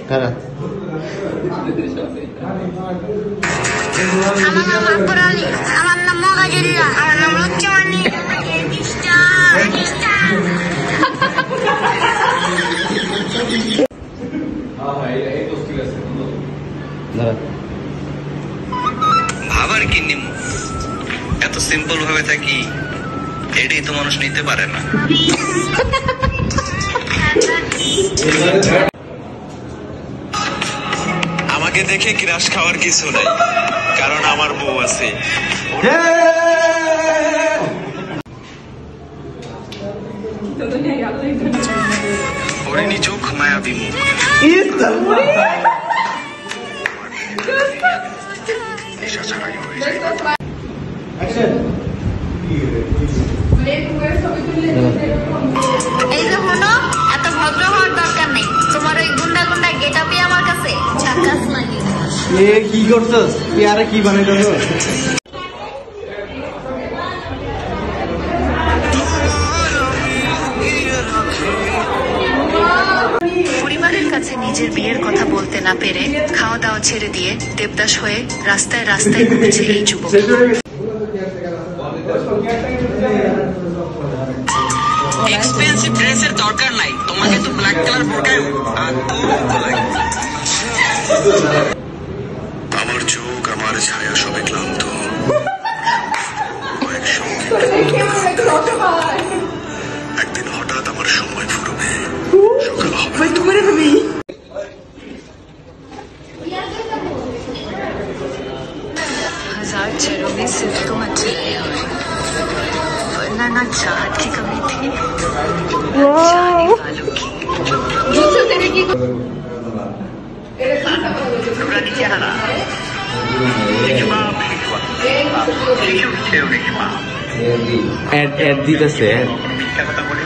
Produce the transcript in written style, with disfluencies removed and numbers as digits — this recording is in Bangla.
কারা? আমার নাম আকবর আলী, আমার নাম মগাজুল্লাহ, আমার নাম লুচ্চামানি। আবার কি নিম এত সিম্পল ভাবে থাকি, এটাই তো মানুষ নিতে পারে না। আমাকে দেখে ক্রাশ খাওয়ার কিছু নাই, কারণ আমার বউ আছে। হরিণী চোখ মায়াবী মুখ, নেশা ছাড়াই হয়ে যায়। এই যে হলো, এত ভদ্র হওয়ার দরকার নেই। তোমার ওই গুন্ডা গুন্ডা গেট আপই আমার কাছে ঝাক্কাস লাগে। কি করছস? কি আরে কি বানাইছস? পরিবারের কাছে নিজের বিয়ের কথা বলতে না পেরে খাওয়া দাওয়া ছেড়ে দিয়ে দেবদাস হয়ে রাস্তায় রাস্তায় ঘুরছে এই যুবক। এক্সপেন্সিভ ড্রেসের দরকার নাই, তোমাকে তো ব্ল্যাক কালার বোরকায় আমার চোখ আমার ছায়া সবে ক্লান্ত, একদিন হঠাৎ আমার সময় ফুরবে, সকাল হবে তুমি। हजार चेहरों में सिर्फ तुम अच्छी रहे हो, वरना ना चाहत की कमी थी जाने वालों की। এড দিতেছে। মিথ্যা কথা বলে